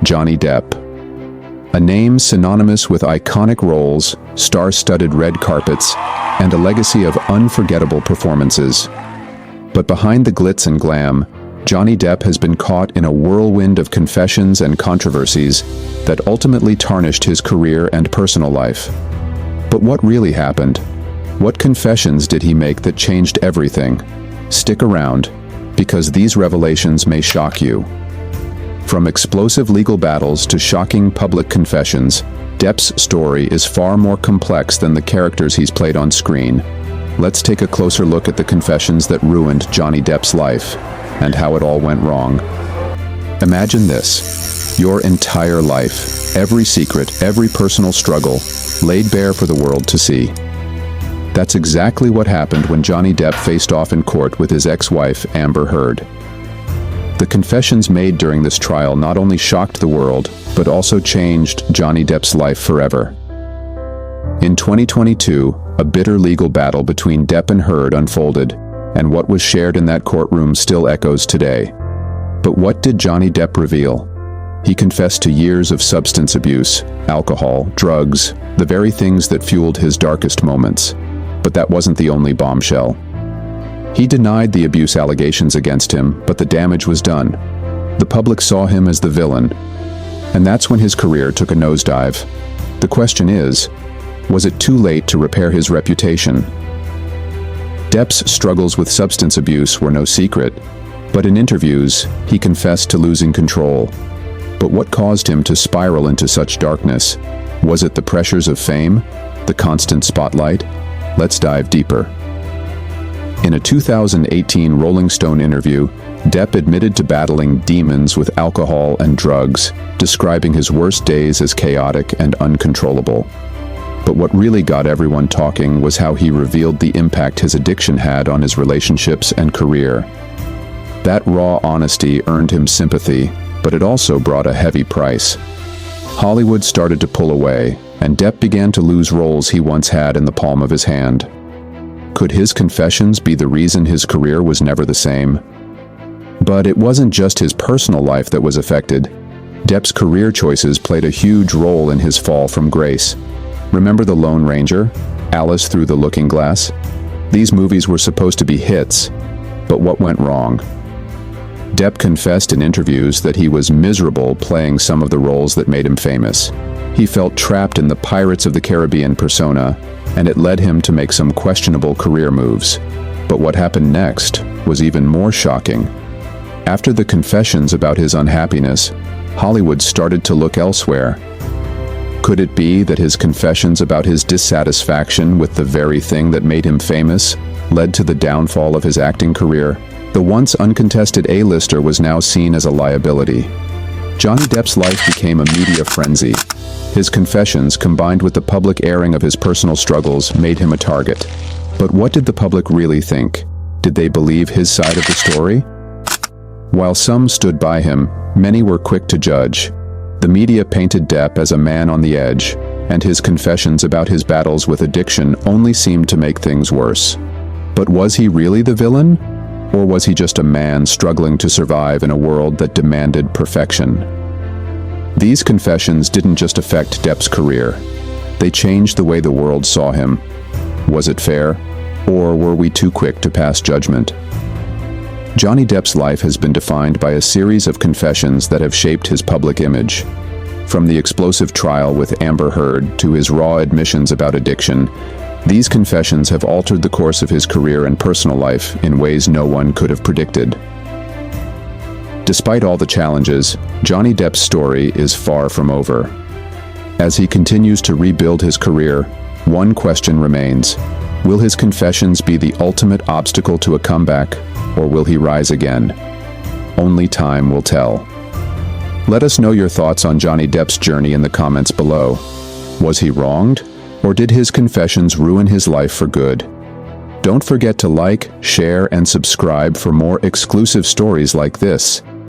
Johnny Depp. A name synonymous with iconic roles, star-studded red carpets, and a legacy of unforgettable performances. But behind the glitz and glam, Johnny Depp has been caught in a whirlwind of confessions and controversies that ultimately tarnished his career and personal life. But what really happened? What confessions did he make that changed everything? Stick around, because these revelations may shock you. From explosive legal battles to shocking public confessions, Depp's story is far more complex than the characters he's played on screen. Let's take a closer look at the confessions that ruined Johnny Depp's life and how it all went wrong. Imagine this: your entire life, every secret, every personal struggle, laid bare for the world to see. That's exactly what happened when Johnny Depp faced off in court with his ex-wife, Amber Heard. The confessions made during this trial not only shocked the world, but also changed Johnny Depp's life forever. In 2022, a bitter legal battle between Depp and Heard unfolded, and what was shared in that courtroom still echoes today. But what did Johnny Depp reveal? He confessed to years of substance abuse, alcohol, drugs, the very things that fueled his darkest moments. But that wasn't the only bombshell. He denied the abuse allegations against him, but the damage was done. The public saw him as the villain, and that's when his career took a nosedive. The question is, was it too late to repair his reputation? Depp's struggles with substance abuse were no secret, but in interviews, he confessed to losing control. But what caused him to spiral into such darkness? Was it the pressures of fame? The constant spotlight? Let's dive deeper. In a 2018 Rolling Stone interview, Depp admitted to battling demons with alcohol and drugs, describing his worst days as chaotic and uncontrollable. But what really got everyone talking was how he revealed the impact his addiction had on his relationships and career. That raw honesty earned him sympathy, but it also brought a heavy price. Hollywood started to pull away, and Depp began to lose roles he once had in the palm of his hand. Could his confessions be the reason his career was never the same? But it wasn't just his personal life that was affected. Depp's career choices played a huge role in his fall from grace. Remember The Lone Ranger? Alice Through the Looking Glass? These movies were supposed to be hits, but what went wrong? Depp confessed in interviews that he was miserable playing some of the roles that made him famous. He felt trapped in the Pirates of the Caribbean persona, and it led him to make some questionable career moves. But what happened next was even more shocking. After the confessions about his unhappiness, Hollywood started to look elsewhere. Could it be that his confessions about his dissatisfaction with the very thing that made him famous led to the downfall of his acting career? The once uncontested A-lister was now seen as a liability. Johnny Depp's life became a media frenzy. His confessions, combined with the public airing of his personal struggles, made him a target. But what did the public really think? Did they believe his side of the story? While some stood by him, many were quick to judge. The media painted Depp as a man on the edge, and his confessions about his battles with addiction only seemed to make things worse. But was he really the villain? Or was he just a man struggling to survive in a world that demanded perfection? These confessions didn't just affect Depp's career. They changed the way the world saw him. Was it fair? Or were we too quick to pass judgment? Johnny Depp's life has been defined by a series of confessions that have shaped his public image. From the explosive trial with Amber Heard to his raw admissions about addiction, these confessions have altered the course of his career and personal life in ways no one could have predicted. Despite all the challenges, Johnny Depp's story is far from over. As he continues to rebuild his career, one question remains: will his confessions be the ultimate obstacle to a comeback, or will he rise again? Only time will tell. Let us know your thoughts on Johnny Depp's journey in the comments below. Was he wronged? Or did his confessions ruin his life for good? Don't forget to like, share, and subscribe for more exclusive stories like this.